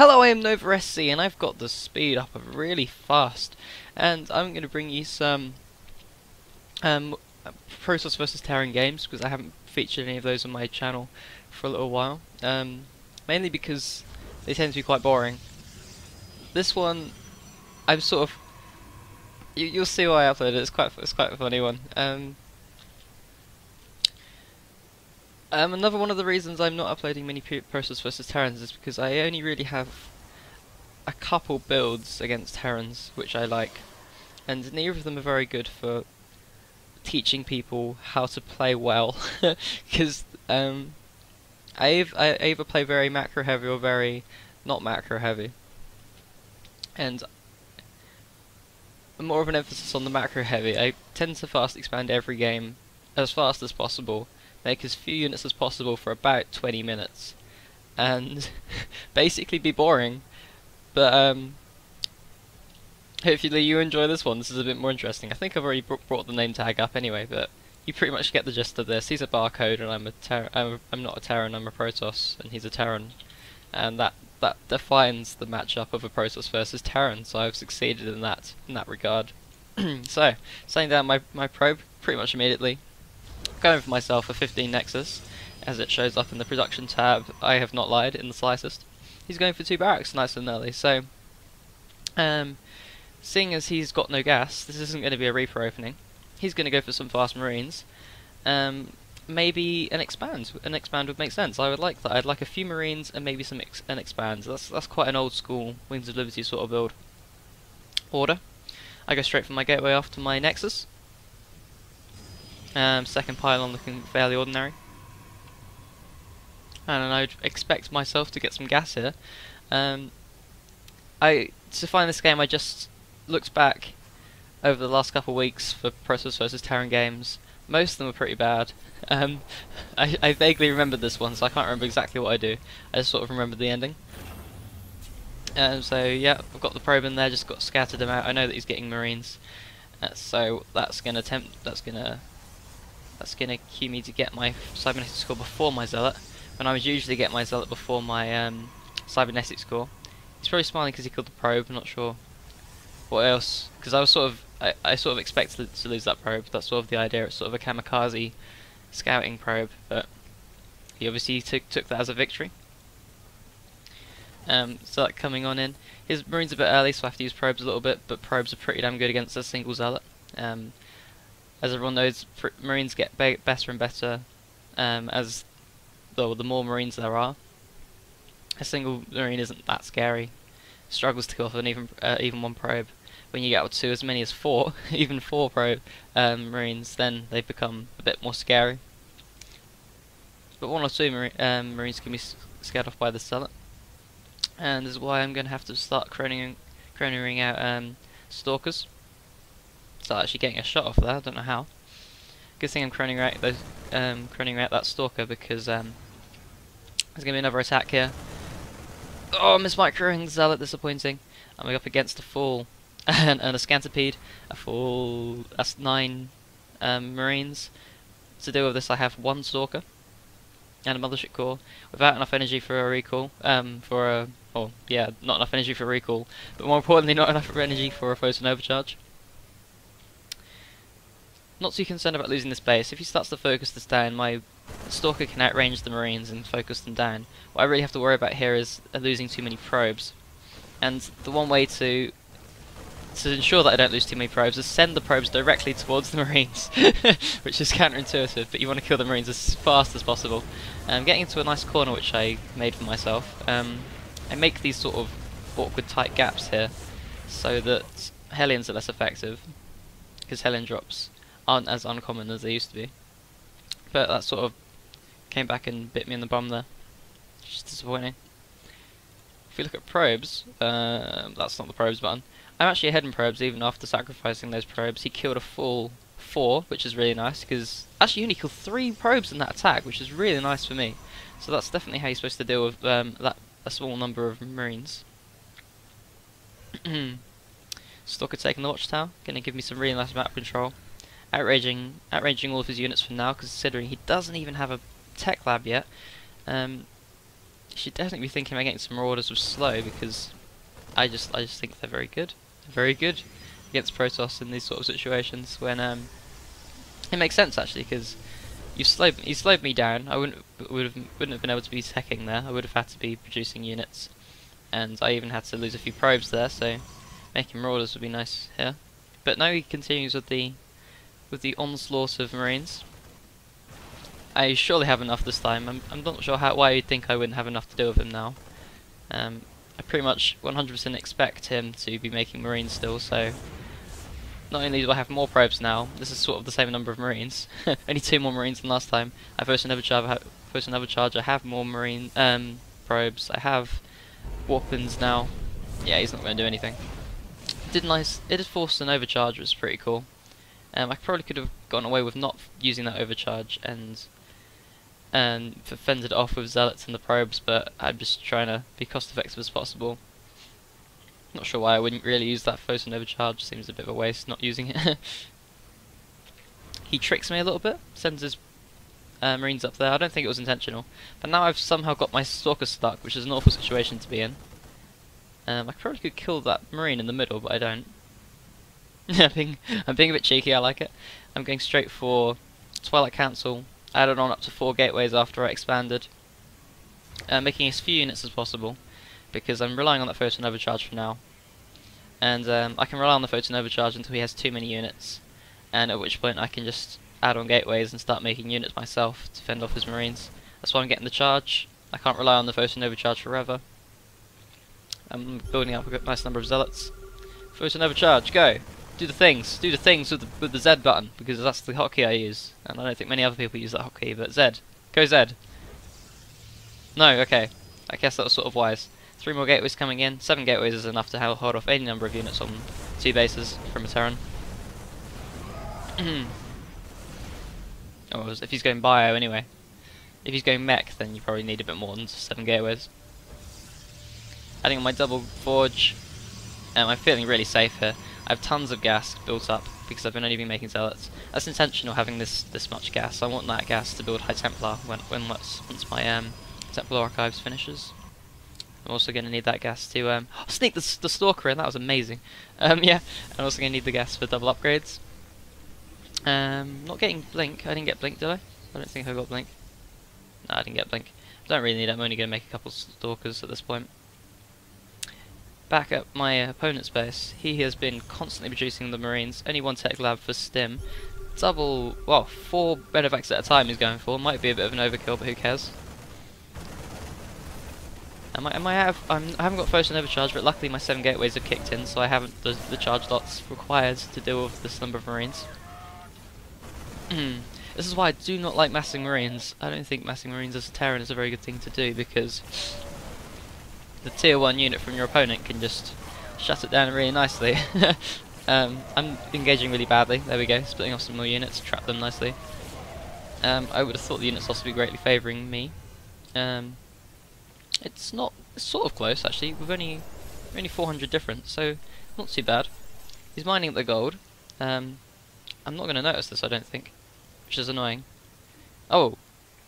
Hello, I am NovaSC, and I've got the speed up really fast, and I'm going to bring you some um, Protoss versus Terran games, because I haven't featured any of those on my channel for a little while, mainly because they tend to be quite boring. This one, I'm sort of, you'll see why I uploaded it. It's quite a funny one. Another one of the reasons I'm not uploading many Protoss vs Terrans is because I only really have a couple builds against Terrans which I like, and neither of them are very good for teaching people how to play well. Because I either play very macro heavy or very not macro heavy, and more of an emphasis on the macro heavy. I tend to fast expand every game as fast as possible, make as few units as possible for about 20 minutes, and basically be boring. But hopefully you enjoy this one. This is a bit more interesting. I think I've already brought the name tag up anyway, but you pretty much get the gist of this. He's a barcode, and I'm not a Terran. I'm a Protoss, and he's a Terran, and that defines the matchup of a Protoss versus Terran. So I've succeeded in that regard. So setting down my probe pretty much immediately. Going for myself a 15 Nexus, as it shows up in the production tab. I have not lied in the slightest. He's going for 2 barracks nice and early, so seeing as he's got no gas, this isn't going to be a Reaper opening. He's going to go for some fast Marines. Maybe an expand. An expand would make sense. I would like that. I'd like a few Marines and maybe an expand. That's quite an old school Wings of Liberty sort of build. Order. I go straight for my gateway after my Nexus. Second pylon looking fairly ordinary. And I'd expect myself to get some gas here. To find this game, I just looked back over the last couple of weeks for Protoss vs Terran games. Most of them are pretty bad. I vaguely remember this one, so I can't remember exactly what I do. I just sort of remember the ending. So yeah, I've got the probe in there, just got scattered him out. I know that he's getting Marines, so that's gonna cue me to get my cybernetic score before my zealot. When I would usually get my zealot before my cybernetic score. He's probably smiling because he killed the probe. I'm not sure what else, because I was I sort of expected to lose that probe. That's sort of the idea. It's sort of a kamikaze scouting probe, but he obviously took that as a victory. So that coming on in, his Marines a bit early, so I have to use probes a little bit, but probes are pretty damn good against a single zealot. As everyone knows, Marines get better and better as the more Marines there are. A single Marine isn't that scary. Struggles to kill off even one probe. When you get up to as many as 4, even 4 probe Marines, then they become a bit more scary. But 1 or 2 Marines can be scared off by the zealot, and this is why I'm going to have to start chronering out stalkers. Start actually getting a shot off there. I don't know how. Good thing I'm chroning out that stalker, because there's going to be another attack here. Oh, mismicroing zealot, disappointing. I'm up against a full and a scantipede. A full. That's 9 Marines. To deal with this, I have 1 stalker and a mothership core without enough energy for a recall. Not enough energy for a recall, but more importantly, not enough energy for a photon overcharge. Not too concerned about losing this base. If he starts to focus this down, my stalker can outrange the Marines and focus them down. What I really have to worry about here is losing too many probes. And the one way to ensure that I don't lose too many probes is send the probes directly towards the Marines, which is counterintuitive, but you want to kill the Marines as fast as possible. Getting into a nice corner which I made for myself. I make these sort of awkward tight gaps here so that Hellions are less effective, because Hellion drops aren't as uncommon as they used to be. But that sort of came back and bit me in the bum there. Just disappointing. If we look at probes, that's not the probes button. I'm actually ahead in probes even after sacrificing those probes. He killed a full 4, which is really nice, because actually he only killed 3 probes in that attack, which is really nice for me. So that's definitely how you're supposed to deal with a small number of Marines. Stalker taking the watchtower, going to give me some really nice map control. Outraging all of his units for now, considering he doesn't even have a tech lab yet. should definitely be thinking about getting some Marauders with slow, because I just think they're very good. They're very good against Protoss in these sort of situations when it makes sense actually, because you slowed me down. I wouldn't have been able to be teching there. I would have had to be producing units, and I even had to lose a few probes there. So making Marauders would be nice here. But now he continues with the onslaught of Marines. I surely have enough this time. I'm not sure why you'd think I wouldn't have enough to do with him now. I pretty much 100% expect him to be making Marines still, so not only do I have more probes now, this is sort of the same number of Marines. Only 2 more Marines than last time. I post another charge, I have more Marine probes, I have weapons now. Yeah, he's not going to do anything. It did force an overcharge, which was pretty cool. I probably could have gone away with not using that overcharge and fended it off with zealots and the probes, but I'm just trying to be cost effective as possible. Not sure why I wouldn't really use that photon overcharge, seems a bit of a waste not using it. He tricks me a little bit, sends his Marines up there. I don't think it was intentional, but now I've somehow got my Stalker stuck, which is an awful situation to be in. I probably could kill that Marine in the middle, but I don't. I'm being a bit cheeky, I like it. I'm going straight for Twilight Council, added on up to 4 gateways after I expanded, making as few units as possible, because I'm relying on that photon overcharge for now. And I can rely on the photon overcharge until he has too many units, and at which point I can just add on gateways and start making units myself to fend off his Marines. That's why I'm getting the charge. I can't rely on the photon overcharge forever. I'm building up a nice number of zealots. Photon overcharge, go! Do the things with the Z button, because that's the hotkey I use, and I don't think many other people use that hotkey, but Z. Go Z. No, okay. I guess that was sort of wise. 3 more gateways coming in. 7 gateways is enough to hold off any number of units on 2 bases from a Terran. Oh, if he's going bio anyway. If he's going mech, then you probably need a bit more than 7 gateways. Adding on my double forge. I'm feeling really safe here. I have tons of gas built up because I've only been making zealots. That's intentional, having this much gas. I want that gas to build High Templar once my Templar Archives finishes. I'm also going to need that gas to sneak the Stalker in. That was amazing. Yeah, I'm also going to need the gas for double upgrades. Not getting Blink. I didn't get Blink, did I? I don't think I got Blink. No, I didn't get Blink. I don't really need it. I'm only going to make a couple Stalkers at this point. Back at my opponent's base, he has been constantly producing the Marines. Only 1 tech lab for Stim. 4 medevacs at a time he's going for. Might be a bit of an overkill, but who cares? I haven't got photon overcharge, but luckily my 7 gateways have kicked in, so I haven't the charge lots required to deal with this number of Marines. This is why I do not like massing Marines. I don't think massing Marines as a Terran is a very good thing to do, because the tier 1 unit from your opponent can just shut it down really nicely. I'm engaging really badly. There we go, splitting off some more units, trap them nicely. I would have thought the units also be greatly favouring me. It's sort of close actually. We've only 400 difference, so not too bad. He's mining up the gold. I'm not going to notice this, I don't think, which is annoying. Oh,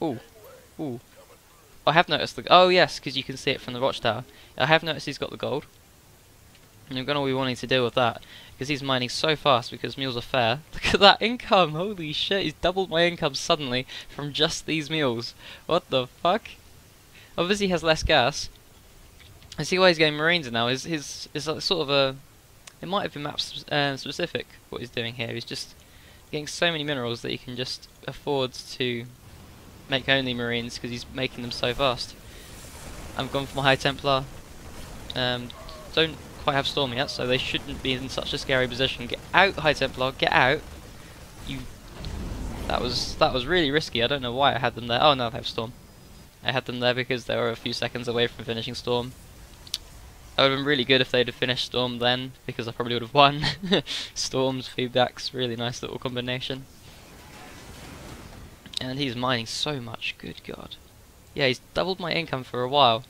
ooh. I have noticed the. Oh yes, because you can see it from the watchtower. I have noticed he's got the gold, and I'm going to be wanting to deal with that because he's mining so fast because mules are fair. Look at that income! Holy shit! He's doubled my income suddenly from just these mules. What the fuck? Obviously, he has less gas. I see why he's getting Marines now. Is like sort of a. It might have been map specific what he's doing here. He's just getting so many minerals that he can just afford to make only Marines because he's making them so fast. I'm gone for my High Templar. Don't quite have Storm yet, so they shouldn't be in such a scary position. Get out, High Templar! Get out! That was really risky. I don't know why I had them there. Oh no, I have Storm. I had them there because they were a few seconds away from finishing Storm. That would have been really good if they'd have finished Storm then, because I probably would have won. Storms, feedbacks, really nice little combination. And he's mining so much, good god. Yeah, he's doubled my income for a while.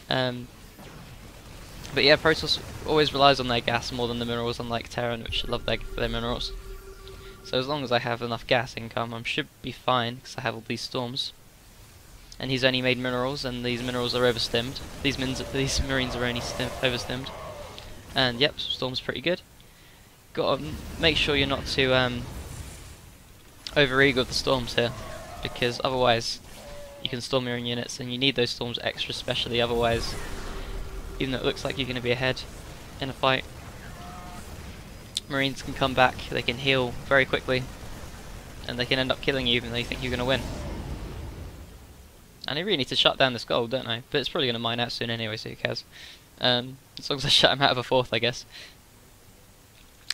But yeah, Protoss always relies on their gas more than the minerals, unlike Terran, which love their minerals. So as long as I have enough gas income, I should be fine, because I have all these storms. and he's only made minerals, and these minerals are overstimmed. These marines are only overstimmed. And yep, storm's pretty good. Got to make sure you're not too over-eager with the storms here, because otherwise you can storm your own units, and you need those storms extra specially, otherwise, even though it looks like you're going to be ahead in a fight, Marines can come back, they can heal very quickly, and they can end up killing you even though you think you're going to win. And I really need to shut down this gold, don't I? But it's probably going to mine out soon anyway, so who cares? As long as I shut him out of a fourth, I guess.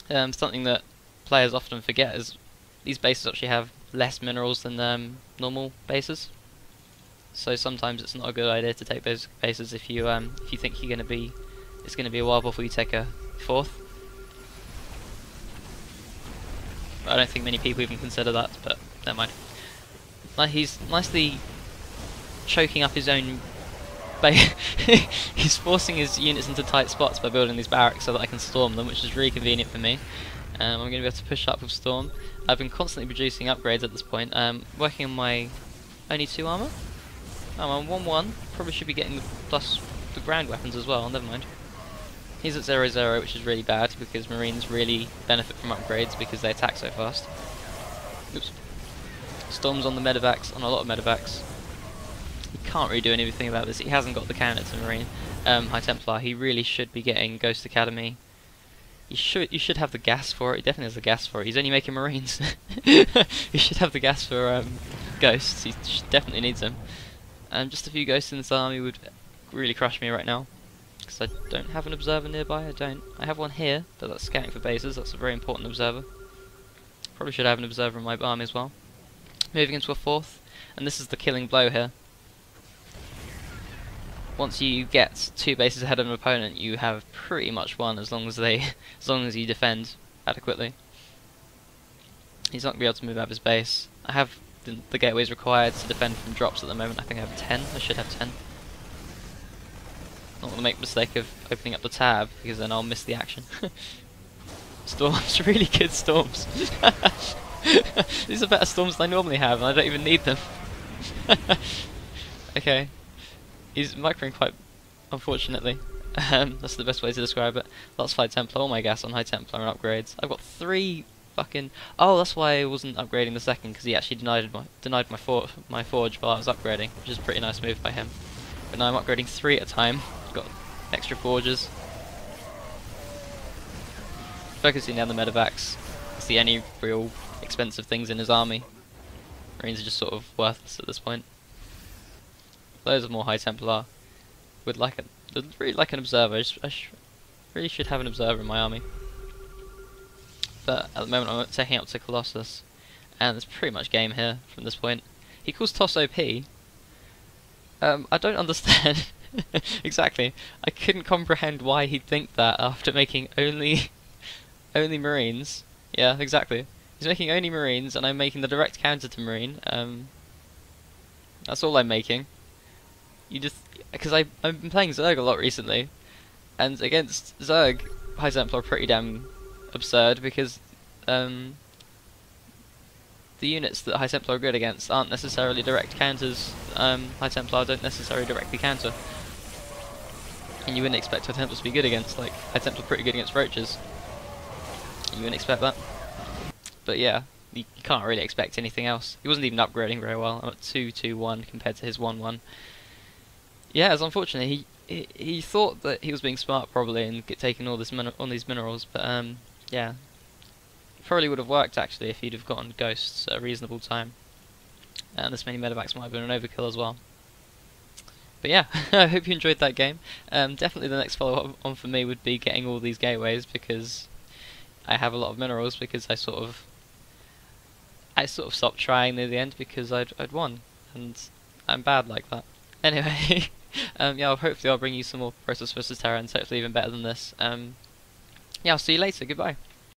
Something that players often forget is these bases actually have less minerals than normal bases. So sometimes it's not a good idea to take those bases if you think it's going to be a while before you take a fourth. I don't think many people even consider that, but never mind. He's nicely choking up his own base. He's forcing his units into tight spots by building these barracks so that I can storm them, which is really convenient for me. I'm going to be able to push up with storm. I've been constantly producing upgrades at this point. Working on my only 2 armor. I'm on 1-1. Probably should be getting the ground weapons as well. Never mind. He's at 0-0, which is really bad because Marines really benefit from upgrades because they attack so fast. Oops. Storms on the medevacs, on a lot of medevacs. He can't really do anything about this. He hasn't got the counter to Marine. High Templar. He really should be getting Ghost Academy. You should have the gas for it. He definitely has the gas for it. He's only making Marines. He should have the gas for Ghosts. He definitely needs them. Just a few Ghosts in this army would really crush me right now. Because I don't have an observer nearby. I have one here, but that's scouting for bases. That's a very important observer. Probably should have an observer in my army as well. Moving into a fourth, and this is the killing blow here. Once you get 2 bases ahead of an opponent, you have pretty much won as long as you defend adequately. He's not going to be able to move out of his base. I have the gateways required to defend from drops at the moment. I think I have 10. I should have 10. Not want to make the mistake of opening up the tab, because then I'll miss the action. Storms, really good storms. These are better storms than I normally have, and I don't even need them. Okay. He's microing quite, unfortunately. That's the best way to describe it. Lots of High Templar, all my gas on High Templar and upgrades. I've got 3 fucking... Oh, that's why I wasn't upgrading the second, because he actually denied my forge while I was upgrading, which is a pretty nice move by him. But now I'm upgrading 3 at a time. Got extra forges. Focusing down the medevacs. It's the only real expensive things in his army. Marines are just sort of worthless at this point. Loads of more High Templar. Would really like an observer. I really should have an observer in my army. But at the moment I'm taking up to Colossus, and there's pretty much game here from this point. He calls TOS OP. I don't understand. Exactly. I couldn't comprehend why he'd think that after making only Marines. Yeah, exactly. He's making only Marines, and I'm making the direct counter to Marine. That's all I'm making. Because I've been playing Zerg a lot recently, and against Zerg, High Templar are pretty damn absurd because the units that High Templar are good against aren't necessarily direct counters. High Templar don't necessarily directly counter, and you wouldn't expect High Templar to be good against. Like, High Templar are pretty good against roaches. You wouldn't expect that. But yeah, you can't really expect anything else. He wasn't even upgrading very well. I'm at 2-2-1 compared to his 1-1. Yeah, it's unfortunate. He thought that he was being smart probably and taking all these minerals, but yeah, probably would have worked actually if he'd have gotten ghosts at a reasonable time. And this many medevacs might have been an overkill as well. But yeah, I hope you enjoyed that game. Definitely the next follow-up on for me would be getting all these gateways, because I have a lot of minerals, because I sort of stopped trying near the end because I'd won, and I'm bad like that. Anyway, yeah, hopefully I'll bring you some more Protoss vs Terrans, hopefully even better than this. Yeah, I'll see you later, goodbye.